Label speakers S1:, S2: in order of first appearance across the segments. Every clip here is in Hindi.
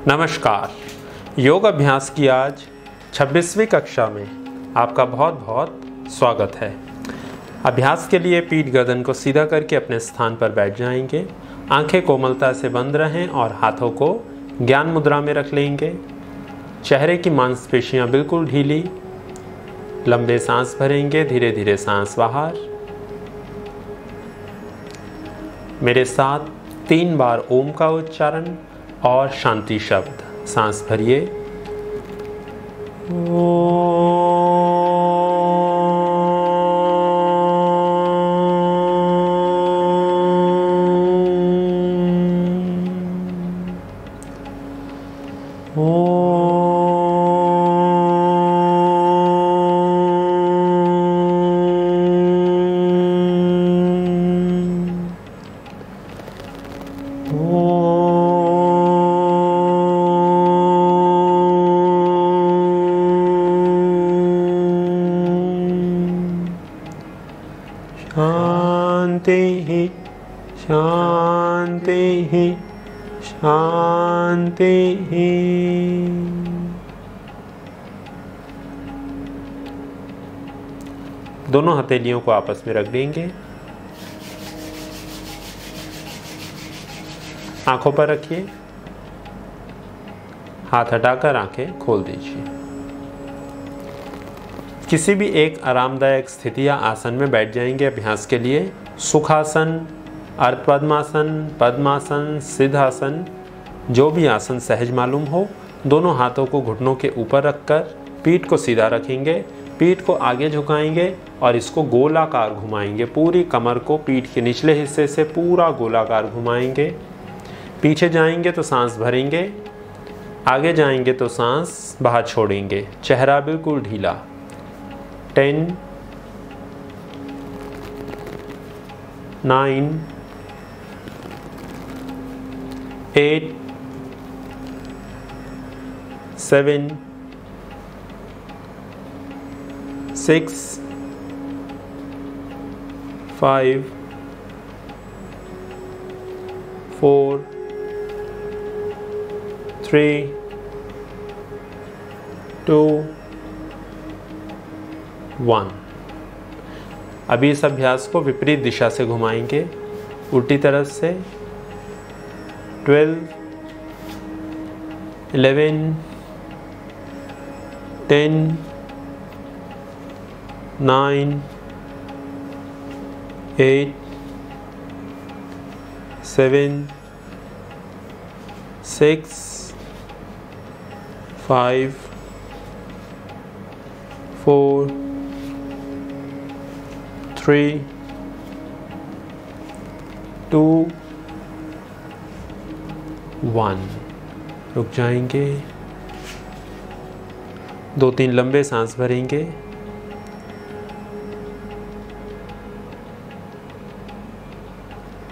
S1: नमस्कार। योग अभ्यास की आज 26वीं कक्षा में आपका बहुत बहुत स्वागत है। अभ्यास के लिए पीठ गर्दन को सीधा करके अपने स्थान पर बैठ जाएंगे। आंखें कोमलता से बंद रहें और हाथों को ज्ञान मुद्रा में रख लेंगे। चेहरे की मांसपेशियां बिल्कुल ढीली। लंबे सांस भरेंगे, धीरे धीरे सांस बाहर। मेरे साथ 3 बार ओम का उच्चारण और शांति शब्द। सांस भरिए। शांति शांति शांति। दोनों हथेलियों को आपस में रख देंगे। आंखों पर रखिए। हाथ हटाकर आंखें खोल दीजिए। किसी भी एक आरामदायक स्थिति या आसन में बैठ जाएंगे। अभ्यास के लिए सुखासन, अर्ध पद्मासन, पद्मासन, सिद्धासन, जो भी आसन सहज मालूम हो, दोनों हाथों को घुटनों के ऊपर रखकर पीठ को सीधा रखेंगे। पीठ को आगे झुकाएंगे और इसको गोलाकार घुमाएंगे। पूरी कमर को पीठ के निचले हिस्से से पूरा गोलाकार घुमाएंगे। पीछे जाएंगे तो सांस भरेंगे, आगे जाएंगे तो सांस बाहर छोड़ेंगे। चेहरा बिल्कुल ढीला। 10 9 8 7 6 5 4 3 2 1। अभी इस अभ्यास को विपरीत दिशा से घुमाएंगे, उल्टी तरफ से। 12 11 10 9 8 7 6 5 4 3 2 1। रुक जाएंगे। 2-3 लंबे सांस भरेंगे।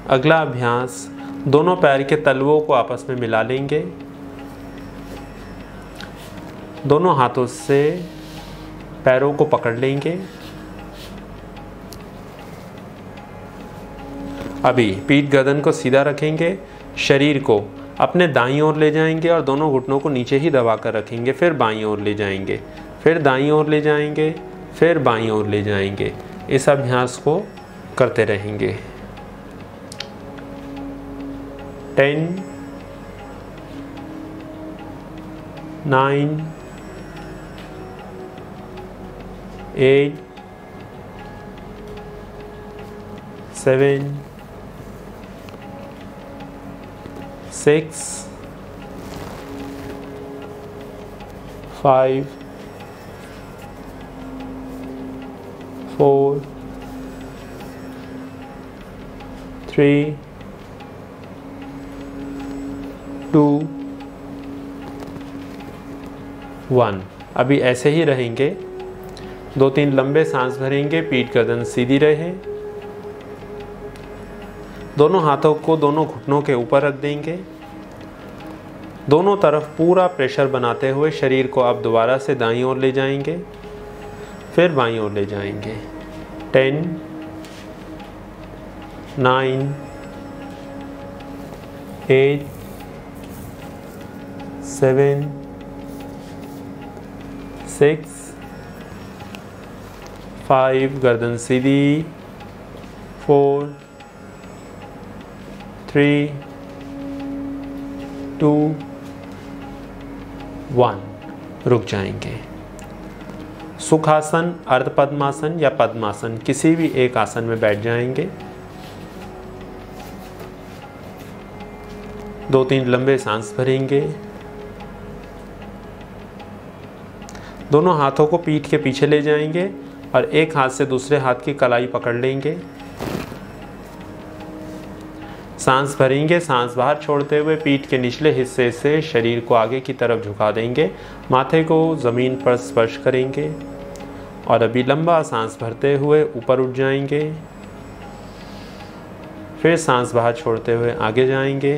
S1: अगला अभ्यास, दोनों पैर के तलवों को आपस में मिला लेंगे। दोनों हाथों से पैरों को पकड़ लेंगे। अभी पीठ गर्दन को सीधा रखेंगे। शरीर को अपने दाईं ओर ले जाएंगे और दोनों घुटनों को नीचे ही दबा कर रखेंगे। फिर बाईं ओर ले जाएंगे, फिर दाईं ओर ले जाएंगे, फिर बाईं ओर ले जाएंगे। इस अभ्यास को करते रहेंगे। 10 9 8 7 6 5 4 3 2 1। अभी ऐसे ही रहेंगे। 2-3 लंबे सांस भरेंगे। पीठ गर्दन सीधी रहे। दोनों हाथों को दोनों घुटनों के ऊपर रख देंगे। दोनों तरफ पूरा प्रेशर बनाते हुए शरीर को आप दोबारा से दाईं ओर ले जाएंगे, फिर बाईं ओर ले जाएंगे। 10 9 8 7 6 5, गर्दन सीधी, 4 3 2 1, रुक जाएंगे। सुखासन, अर्ध पद्मासन या पद्मासन, किसी भी एक आसन में बैठ जाएंगे। 2-3 लंबे सांस भरेंगे। दोनों हाथों को पीठ के पीछे ले जाएंगे और एक हाथ से दूसरे हाथ की कलाई पकड़ लेंगे। सांस भरेंगे, सांस बाहर छोड़ते हुए पीठ के निचले हिस्से से शरीर को आगे की तरफ झुका देंगे, माथे को ज़मीन पर स्पर्श करेंगे और अभी लंबा सांस भरते हुए ऊपर उठ जाएंगे। फिर सांस बाहर छोड़ते हुए आगे जाएंगे,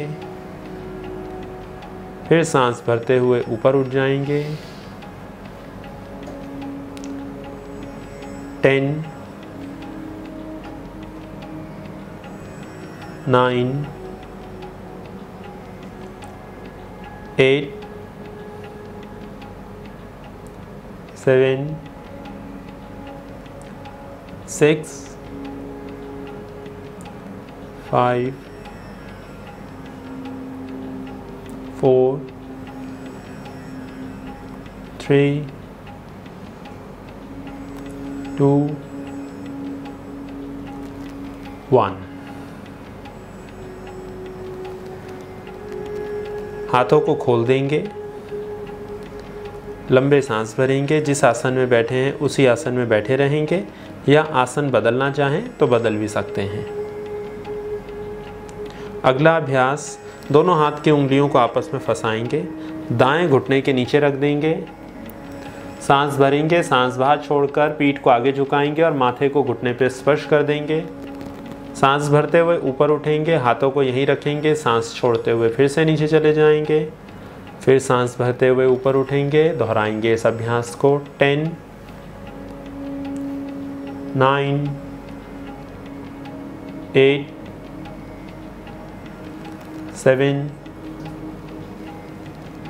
S1: फिर सांस भरते हुए ऊपर उठ जाएंगे। 10 9 8 7 6 5 4 3 2 1। हाथों को खोल देंगे, लंबे सांस भरेंगे। जिस आसन में बैठे हैं उसी आसन में बैठे रहेंगे या आसन बदलना चाहें तो बदल भी सकते हैं। अगला अभ्यास, दोनों हाथ की उंगलियों को आपस में फंसाएंगे, दाएं घुटने के नीचे रख देंगे, सांस भरेंगे, सांस बाहर छोड़कर पीठ को आगे झुकाएंगे और माथे को घुटने पर स्पर्श कर देंगे। सांस भरते हुए ऊपर उठेंगे, हाथों को यहीं रखेंगे, सांस छोड़ते हुए फिर से नीचे चले जाएंगे, फिर सांस भरते हुए ऊपर उठेंगे। दोहराएंगे इस अभ्यास को। 10 9 8 7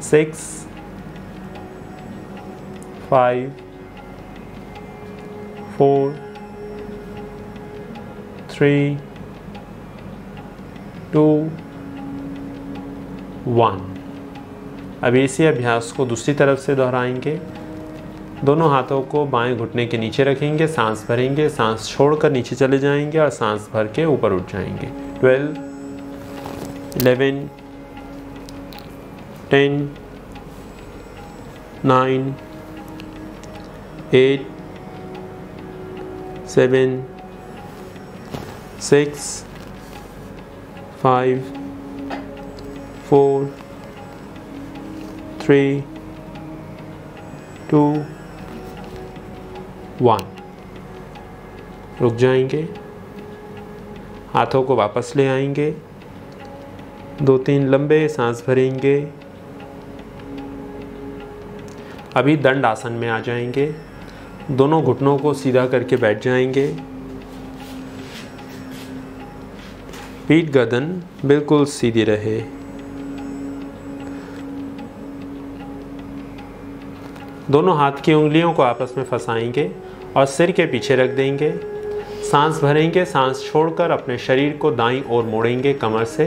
S1: 6 5 4 3 2 1। अब इसी अभ्यास को दूसरी तरफ से दोहराएंगे। दोनों हाथों को बाएं घुटने के नीचे रखेंगे, सांस भरेंगे, सांस छोड़कर नीचे चले जाएंगे और सांस भर के ऊपर उठ जाएंगे। 12 11 10 9 8 7 6 5 4 3 2 1। रुक जाएंगे, हाथों को वापस ले आएंगे, 2-3 लंबे सांस भरेंगे। अभी दंड आसन में आ जाएंगे, दोनों घुटनों को सीधा करके बैठ जाएंगे, पीठ गर्दन बिल्कुल सीधी रहे। दोनों हाथ की उंगलियों को आपस में फंसाएंगे और सिर के पीछे रख देंगे। सांस भरेंगे, सांस छोड़कर अपने शरीर को दाईं ओर मोड़ेंगे कमर से।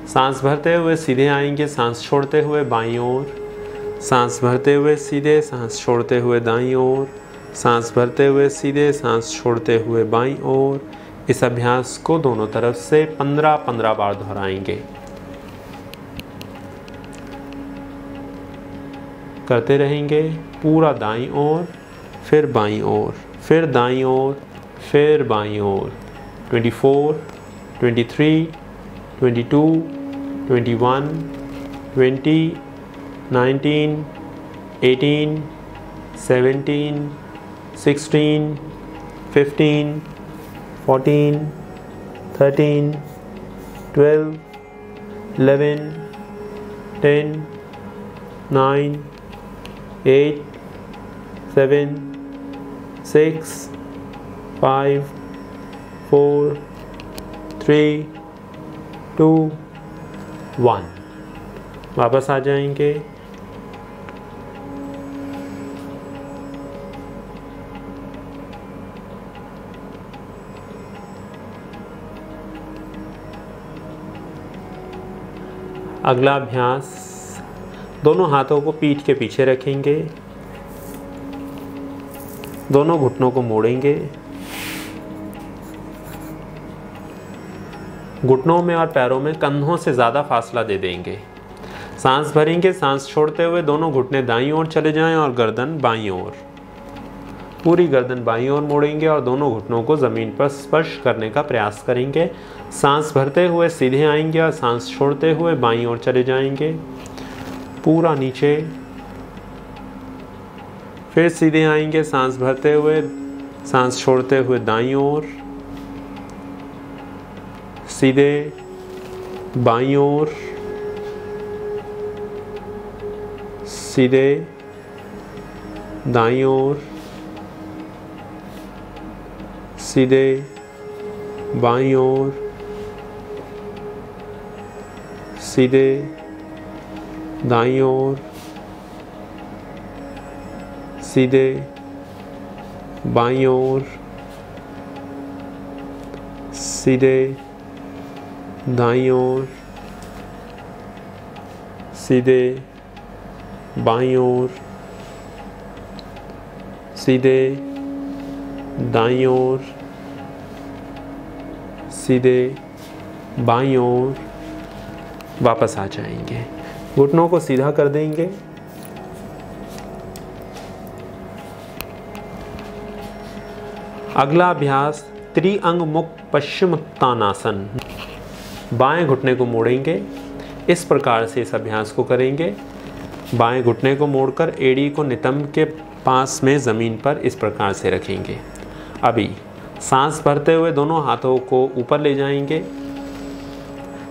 S1: सांस भरते हुए सीधे आएंगे, सांस छोड़ते हुए बाईं ओर, सांस भरते हुए सीधे, सांस छोड़ते हुए दाईं ओर, सांस भरते हुए सीधे, सांस छोड़ते हुए बाईं ओर। इस अभ्यास को दोनों तरफ से 15-15 बार दोहराएंगे। करते रहेंगे, पूरा दाईं ओर, फिर बाईं ओर, फिर दाईं ओर, फिर बाईं ओर। 24 23 22 21 20 19 18 17 16 15 14 13 12 11 10 9 8 7 6 5 4 3 2 1। वापस आ जाएंगे। अगला अभ्यास, दोनों हाथों को पीठ के पीछे रखेंगे, दोनों घुटनों को मोड़ेंगे, घुटनों में और पैरों में कंधों से ज़्यादा फासला दे देंगे। सांस भरेंगे, सांस छोड़ते हुए दोनों घुटने दाईं ओर चले जाएं और गर्दन बाईं ओर, पूरी गर्दन बाईं ओर मोड़ेंगे और दोनों घुटनों को ज़मीन पर स्पर्श करने का प्रयास करेंगे। सांस भरते हुए सीधे आएंगे और सांस छोड़ते हुए बाईं ओर चले जाएंगे, पूरा नीचे। फिर सीधे आएंगे, सांस भरते हुए, सांस छोड़ते हुए दाईं ओर, सीधे बाईं ओर, सीधे दाईं ओर, सीधे बाईं ओर, सीधे दाईं ओर, सीधे बाईं ओर, सीधे दाईं ओर, सीधे बाईं ओर, सीधे दाईं ओर, सीधे बाईं ओर। वापस आ जाएंगे, घुटनों को सीधा कर देंगे। अगला अभ्यास, त्रिअंग मुख पश्चिमोत्तानासन। बाएं घुटने को मोड़ेंगे, इस प्रकार से इस अभ्यास को करेंगे। बाएं घुटने को मोड़कर एड़ी को नितंब के पास में ज़मीन पर इस प्रकार से रखेंगे। अभी सांस भरते हुए दोनों हाथों को ऊपर ले जाएंगे,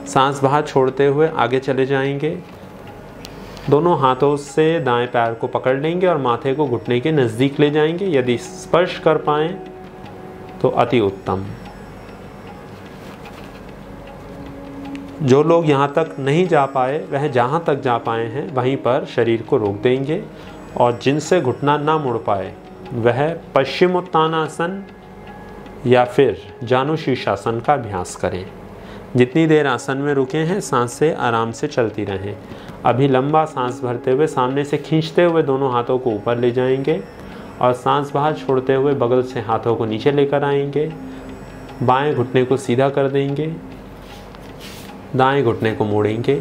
S1: सांस बाहर छोड़ते हुए आगे चले जाएंगे। दोनों हाथों से दाएं पैर को पकड़ लेंगे और माथे को घुटने के नज़दीक ले जाएंगे। यदि स्पर्श कर पाएँ तो अति उत्तम। जो लोग यहाँ तक नहीं जा पाए, वह जहाँ तक जा पाए हैं वहीं पर शरीर को रोक देंगे, और जिनसे घुटना ना मुड़ पाए वह पश्चिमोत्तानासन या फिर जानुशीर्षासन का अभ्यास करें। जितनी देर आसन में रुके हैं, सांसें आराम से चलती रहें। अभी लंबा सांस भरते हुए सामने से खींचते हुए दोनों हाथों को ऊपर ले जाएंगे और सांस बाहर छोड़ते हुए बगल से हाथों को नीचे लेकर आएंगे। बाएं घुटने को सीधा कर देंगे, दाएं घुटने को मोड़ेंगे,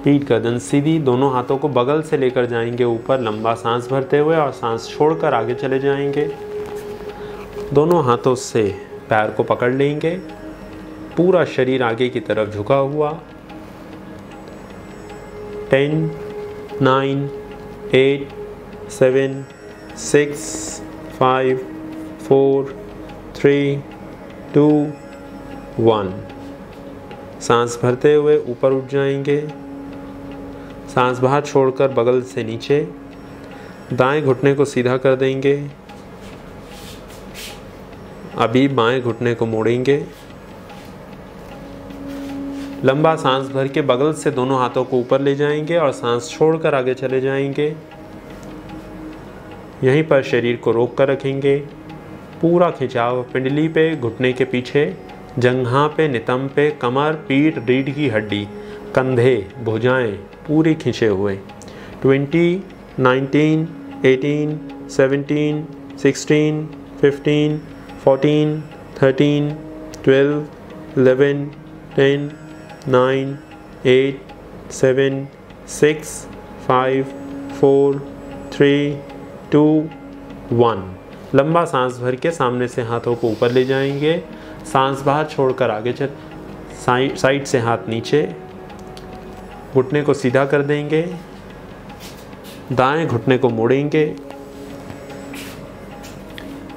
S1: पीठ गर्दन सीधी, दोनों हाथों को बगल से लेकर जाएंगे ऊपर, लंबा सांस भरते हुए और सांस छोड़कर आगे चले जाएंगे। दोनों हाथों से पैर को पकड़ लेंगे, पूरा शरीर आगे की तरफ झुका हुआ। 10, 9, 8, 7, 6, 5, 4, 3, 2, 1। सांस भरते हुए ऊपर उठ जाएंगे, सांस बाहर छोड़कर बगल से नीचे, दाएं घुटने को सीधा कर देंगे। अभी बाएं घुटने को मोड़ेंगे, लंबा सांस भर के बगल से दोनों हाथों को ऊपर ले जाएंगे और सांस छोड़कर आगे चले जाएंगे। यहीं पर शरीर को रोक कर रखेंगे। पूरा खिंचाव पिंडली पे, घुटने के पीछे, जंघा पे, नितंब पे, कमर, पीठ, रीढ़ की हड्डी, कंधे, भुजाएं पूरी खींचे हुए। 20, 19, 18, 17, 16, 15, 14, 13, 12, 11, 10, 9, 8, 7, 6, 5, 4, 3, 2, 1। लंबा सांस भर के सामने से हाथों को ऊपर ले जाएंगे, सांस बाहर छोड़कर आगे चल, साइड से हाथ नीचे, घुटने को सीधा कर देंगे, दाएं घुटने को मोड़ेंगे,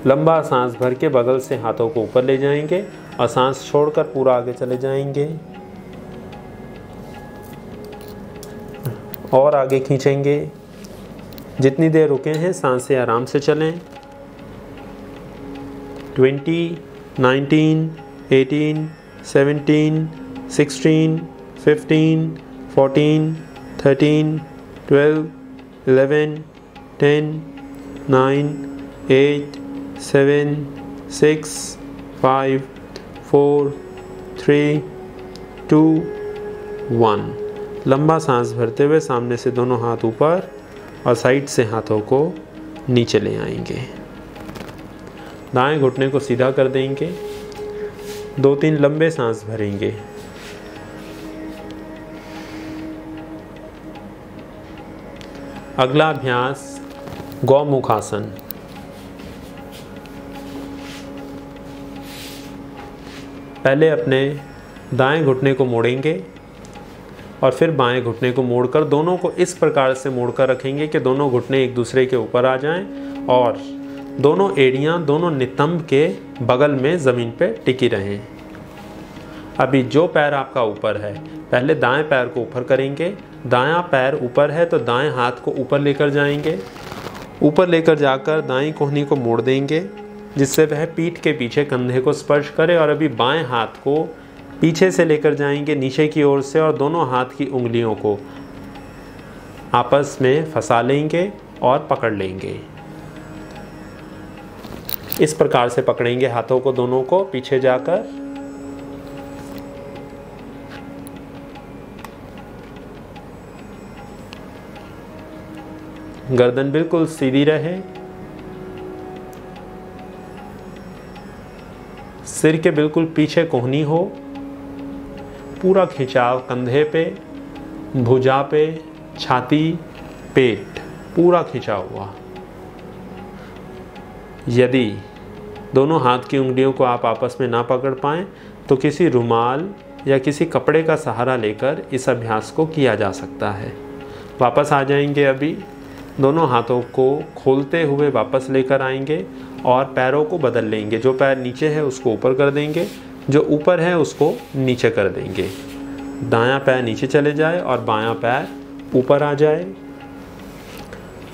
S1: लंबा सांस भर के बगल से हाथों को ऊपर ले जाएंगे और सांस छोड़कर पूरा आगे चले जाएंगे और आगे खींचेंगे। जितनी देर रुके हैं सांसें आराम से चलें। 20, 19, 18, 17, 16, 15, 14, 13, 12, 11, 10, 9, 8, 7, 6, 5, 4, 3, 2, 1। लंबा सांस भरते हुए सामने से दोनों हाथ ऊपर और साइड से हाथों को नीचे ले आएंगे। दाएं घुटने को सीधा कर देंगे। 2-3 लंबे सांस भरेंगे। अगला अभ्यास गौमुखासन। पहले अपने दाएं घुटने को मोड़ेंगे और फिर बाएं घुटने को मोड़कर दोनों को इस प्रकार से मोड़कर रखेंगे कि दोनों घुटने एक दूसरे के ऊपर आ जाएं और दोनों एड़ियां दोनों नितंब के बगल में ज़मीन पे टिकी रहें। अभी जो पैर आपका ऊपर है, पहले दाएं पैर को ऊपर करेंगे। दायां पैर ऊपर है तो दाएं हाथ को ऊपर लेकर जाएंगे। ऊपर लेकर जाकर दाईं कोहनी को मोड़ देंगे जिससे वह पीठ के पीछे कंधे को स्पर्श करे। और अभी बाएं हाथ को पीछे से लेकर जाएंगे नीचे की ओर से और दोनों हाथ की उंगलियों को आपस में फंसा लेंगे और पकड़ लेंगे। इस प्रकार से पकड़ेंगे हाथों को दोनों को पीछे जाकर। गर्दन बिल्कुल सीधी रहे। सिर के बिल्कुल पीछे कोहनी हो। पूरा खिंचाव कंधे पे, भुजा पे, छाती, पेट पूरा खिंचा हुआ। यदि दोनों हाथ की उंगलियों को आप आपस में ना पकड़ पाएं तो किसी रुमाल या किसी कपड़े का सहारा लेकर इस अभ्यास को किया जा सकता है। वापस आ जाएंगे। अभी दोनों हाथों को खोलते हुए वापस लेकर आएंगे और पैरों को बदल लेंगे। जो पैर नीचे है उसको ऊपर कर देंगे, जो ऊपर है उसको नीचे कर देंगे। दायां पैर नीचे चले जाए और बायां पैर ऊपर आ जाए।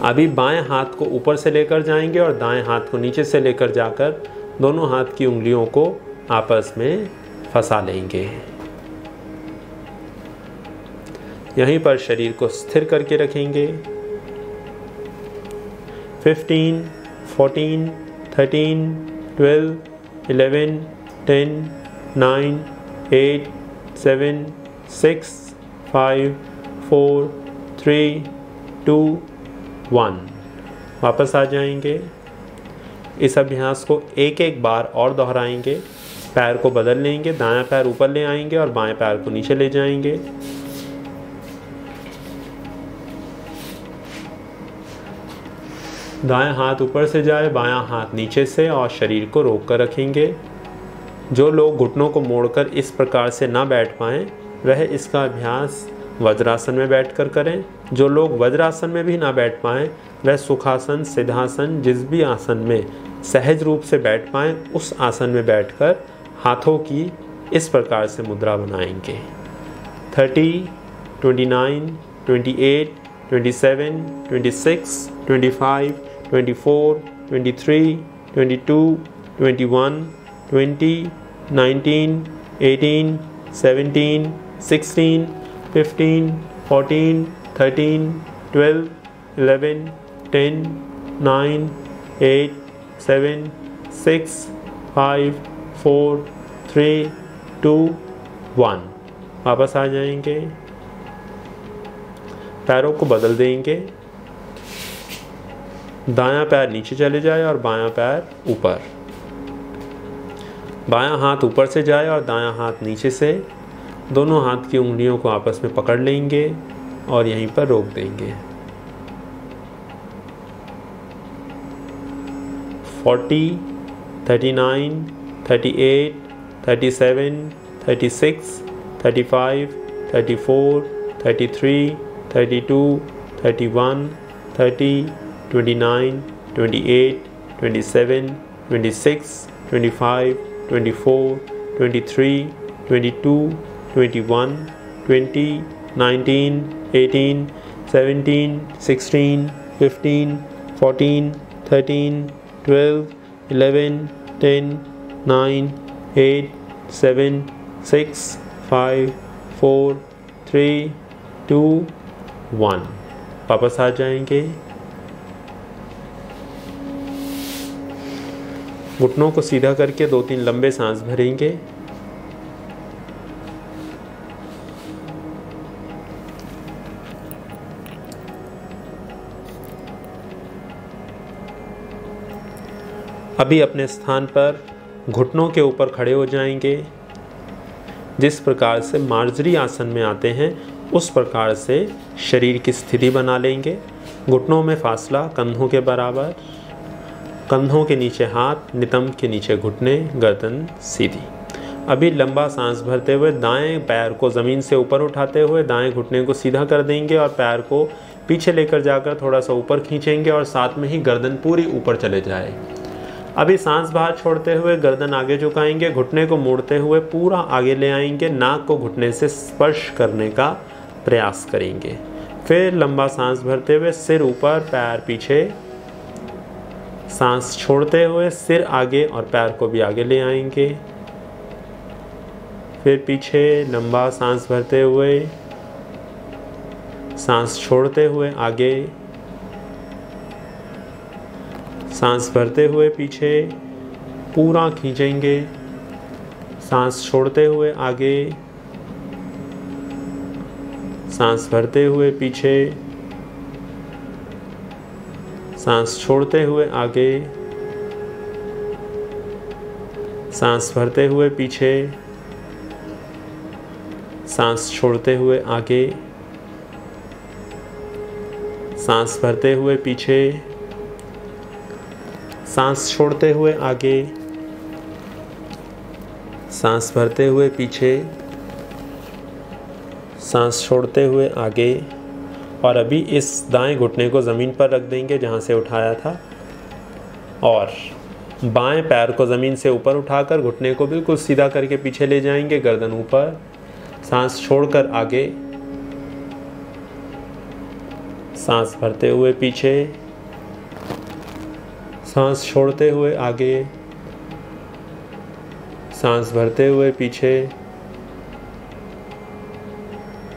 S1: अभी बाएं हाथ को ऊपर से लेकर जाएंगे और दाएं हाथ को नीचे से लेकर जाकर दोनों हाथ की उंगलियों को आपस में फंसा लेंगे। यहीं पर शरीर को स्थिर करके रखेंगे। 15, 14, 13, 12, 11, 10, 9, 8, 7, 6, 5, 4, 3, 2, 1। वापस आ जाएंगे। इस अभ्यास को एक एक बार और दोहराएंगे। पैर को बदल लेंगे। दायां पैर ऊपर ले आएंगे और बाएं पैर को नीचे ले जाएंगे। दायां हाथ ऊपर से जाए, बायां हाथ नीचे से, और शरीर को रोक कर रखेंगे। जो लोग घुटनों को मोड़कर इस प्रकार से ना बैठ पाएँ वह इसका अभ्यास वज्रासन में बैठकर करें। जो लोग वज्रासन में भी ना बैठ पाएँ वह सुखासन, सिद्धासन, जिस भी आसन में सहज रूप से बैठ पाएँ उस आसन में बैठकर हाथों की इस प्रकार से मुद्रा बनाएंगे। 30, 29, 28, 27, 26, 25, 24, 23, 22, 21, 20, 19, 18, 17, 16, 15, 14, 13, 12, 11, 10, 9, 8, 7, 6, 5, 4, 3, 2, 1। वापस आ जाएंगे। पैरों को बदल देंगे। दायां पैर नीचे चले जाए और बायां पैर ऊपर। बायां हाथ ऊपर से जाए और दायां हाथ नीचे से। दोनों हाथ की उंगलियों को आपस में पकड़ लेंगे और यहीं पर रोक देंगे। 40, 39, 38, 37, 36, 35, 34, 33, 32, 31, 30, 29, 28, 27, 26, 25, 24, 23, 22, 21, 20, 19, 18, 17, 16, 15, 14, 13, 12, 11, 10, 9, 8, 7, 6, 5, 4, 3, 2, 1। वापस आ जाएंगे। घुटनों को सीधा करके 2-3 लंबे सांस भरेंगे। अभी अपने स्थान पर घुटनों के ऊपर खड़े हो जाएंगे। जिस प्रकार से मार्जरी आसन में आते हैं उस प्रकार से शरीर की स्थिति बना लेंगे। घुटनों में फासला कंधों के बराबर, कंधों के नीचे हाथ, नितंब के नीचे घुटने, गर्दन सीधी। अभी लंबा सांस भरते हुए दाएं पैर को ज़मीन से ऊपर उठाते हुए दाएं घुटने को सीधा कर देंगे और पैर को पीछे लेकर जाकर थोड़ा सा ऊपर खींचेंगे और साथ में ही गर्दन पूरी ऊपर चले जाए। अभी सांस बाहर छोड़ते हुए गर्दन आगे झुकाएंगे, घुटने को मोड़ते हुए पूरा आगे ले आएंगे, नाक को घुटने से स्पर्श करने का प्रयास करेंगे। फिर लंबा सांस भरते हुए सिर ऊपर, पैर पीछे, सांस छोड़ते हुए सिर आगे और पैर को भी आगे ले आएंगे। फिर पीछे लंबा सांस भरते हुए, सांस छोड़ते हुए आगे, सांस भरते हुए पीछे पूरा खींचेंगे, सांस छोड़ते हुए आगे, सांस भरते हुए पीछे, सांस छोड़ते हुए आगे, सांस भरते हुए पीछे, सांस छोड़ते हुए आगे, सांस भरते हुए पीछे, सांस छोड़ते हुए आगे, सांस भरते हुए पीछे, सांस छोड़ते हुए आगे। और अभी इस दाएं घुटने को ज़मीन पर रख देंगे जहां से उठाया था और बाएं पैर को ज़मीन से ऊपर उठाकर घुटने को बिल्कुल सीधा करके पीछे ले जाएंगे, गर्दन ऊपर, सांस छोड़कर आगे, सांस भरते हुए पीछे, सांस छोड़ते हुए आगे, सांस भरते हुए पीछे,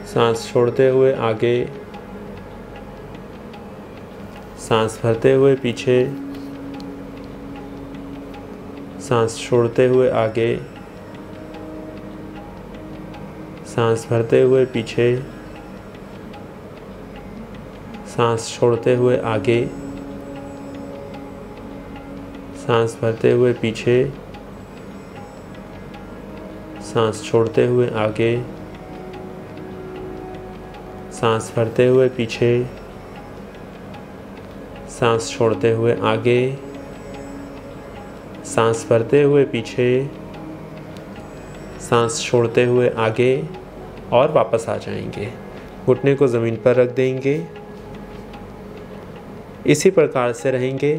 S1: सांस छोड़ते हुए आगे, सांस भरते हुए पीछे, सांस छोड़ते हुए आगे, सांस भरते हुए पीछे, सांस छोड़ते हुए आगे, सांस भरते हुए पीछे, सांस छोड़ते हुए आगे, सांस भरते हुए पीछे, सांस छोड़ते हुए आगे, सांस भरते हुए पीछे, सांस छोड़ते हुए आगे और वापस आ जाएंगे। घुटने को ज़मीन पर रख देंगे। इसी प्रकार से रहेंगे।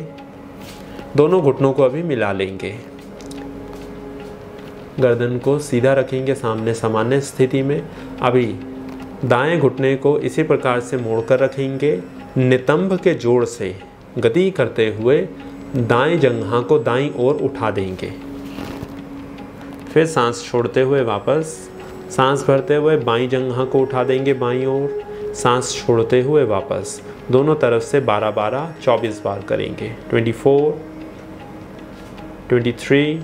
S1: दोनों घुटनों को अभी मिला लेंगे। गर्दन को सीधा रखेंगे सामने सामान्य स्थिति में। अभी दाएं घुटने को इसी प्रकार से मोड़कर रखेंगे। नितंब के जोड़ से गति करते हुए दाएं जंघा को दाईं ओर उठा देंगे। फिर सांस छोड़ते हुए वापस, सांस भरते हुए बाईं जंघा को उठा देंगे बाईं ओर, सांस छोड़ते हुए वापस। दोनों तरफ से 12-12 24 बार करेंगे। 24, 23,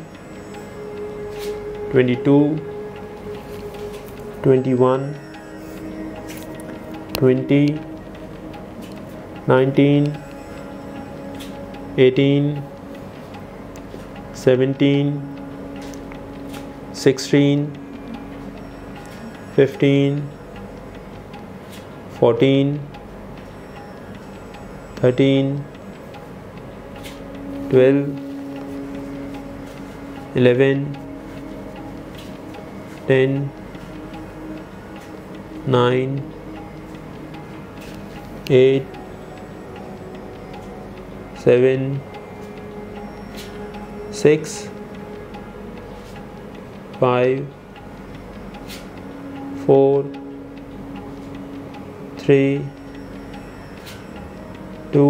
S1: 22, 21, 20, 19, 18, 17, 16, 15, 14, 13, 12, 11, 10, 9, 8, 7, 6, 5, 4, 3, 2,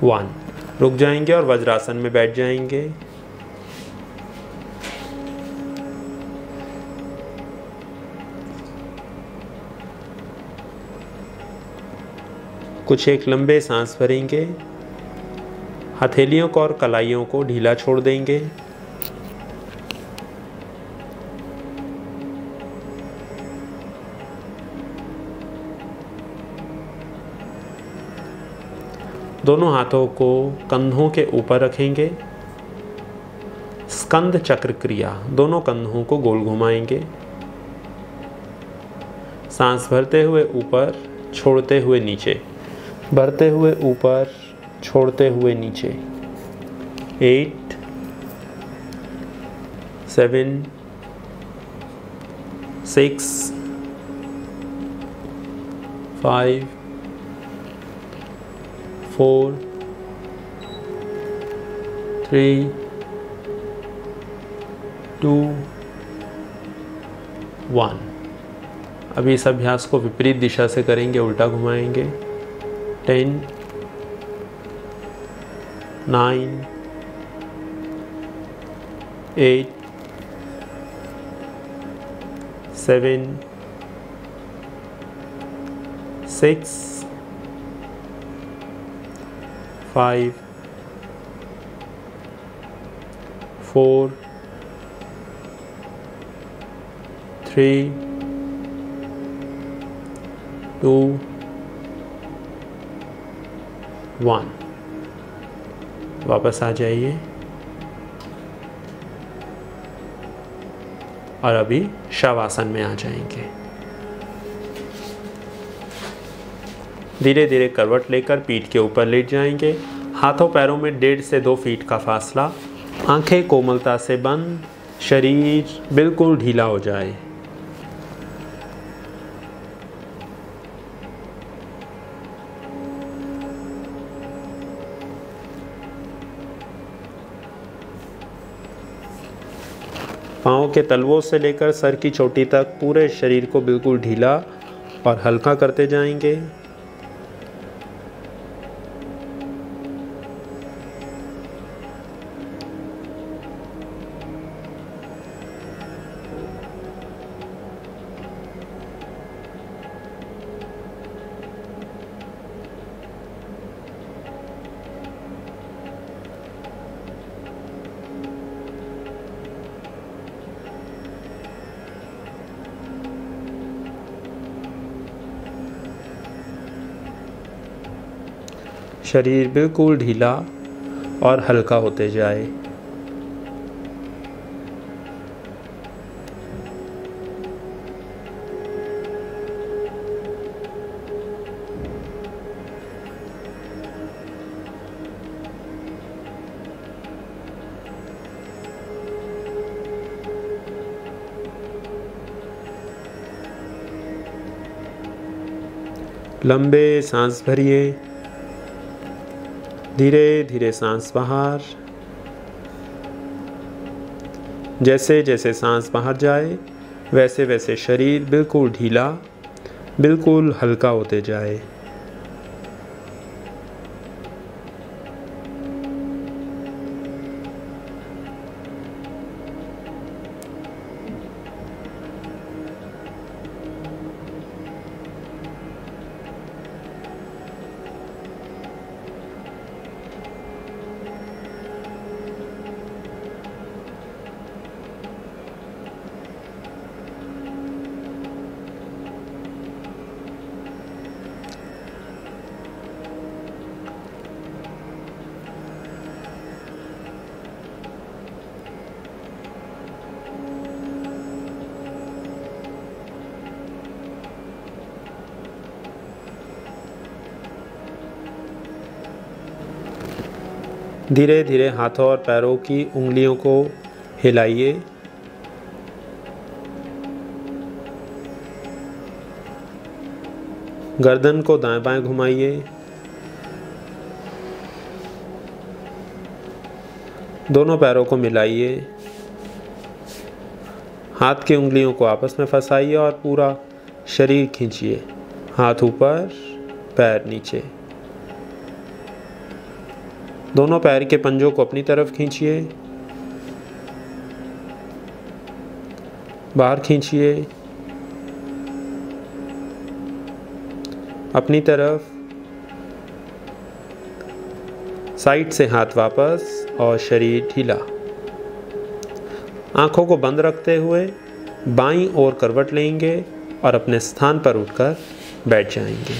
S1: 1। रुक जाएंगे और वज्रासन में बैठ जाएंगे। कुछ एक लंबे सांस भरेंगे। हथेलियों को और कलाइयों को ढीला छोड़ देंगे। दोनों हाथों को कंधों के ऊपर रखेंगे। स्कंद चक्र क्रिया, दोनों कंधों को गोल घुमाएंगे। सांस भरते हुए ऊपर, छोड़ते हुए नीचे, भरते हुए ऊपर, छोड़ते हुए नीचे। 8 7 6 5 4 3 2 1। अभी इस अभ्यास को विपरीत दिशा से करेंगे, उल्टा घुमाएंगे। 10 9 8 7 6 5 4 3 2 1। वापस आ जाइए और अभी शवासन में आ जाएंगे। धीरे धीरे करवट लेकर पीठ के ऊपर लेट जाएंगे। हाथों पैरों में 1.5 से 2 फीट का फासला। आंखें कोमलता से बंद, शरीर बिल्कुल ढीला हो जाए। पाँव के तलवों से लेकर सर की चोटी तक पूरे शरीर को बिल्कुल ढीला और हल्का करते जाएंगे। शरीर बिल्कुल ढीला और हल्का होते जाए। लंबे सांस भरिए, धीरे धीरे सांस बाहर। जैसे जैसे सांस बाहर जाए वैसे वैसे शरीर बिल्कुल ढीला, बिल्कुल हल्का होते जाए। धीरे धीरे हाथों और पैरों की उंगलियों को हिलाइए। गर्दन को दाएं बाएं घुमाइए। दोनों पैरों को मिलाइए। हाथ की उंगलियों को आपस में फंसाइए और पूरा शरीर खींचिए। हाथ ऊपर, पैर नीचे। दोनों पैर के पंजों को अपनी तरफ खींचिए, बाहर खींचिए, अपनी तरफ साइड से हाथ वापस और शरीर ढीला। आंखों को बंद रखते हुए बाईं ओर करवट लेंगे और अपने स्थान पर उठकर बैठ जाएंगे।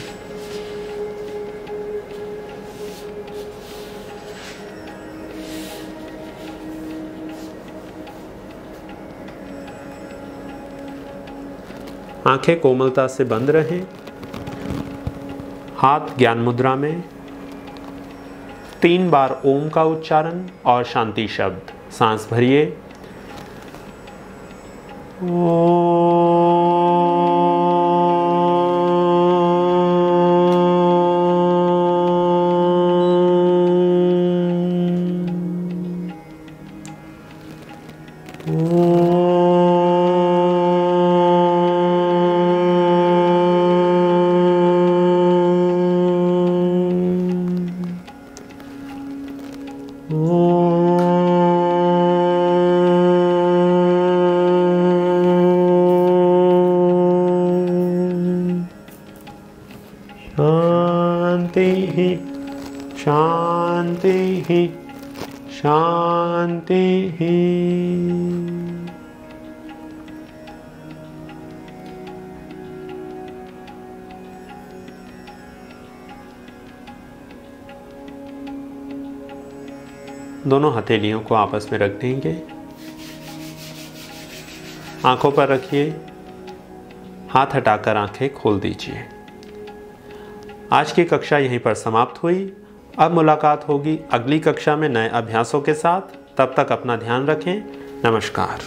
S1: आंखें कोमलता से बंद रहें। हाथ ज्ञान मुद्रा में। 3 बार ओम का उच्चारण और शांति शब्द। सांस भरिए। शांति ही शांति ही। दोनों हथेलियों को आपस में रख देंगे। आंखों पर रखिए। हाथ हटाकर आंखें खोल दीजिए। आज की कक्षा यहीं पर समाप्त हुई। अब मुलाकात होगी अगली कक्षा में नए अभ्यासों के साथ। तब तक अपना ध्यान रखें। नमस्कार।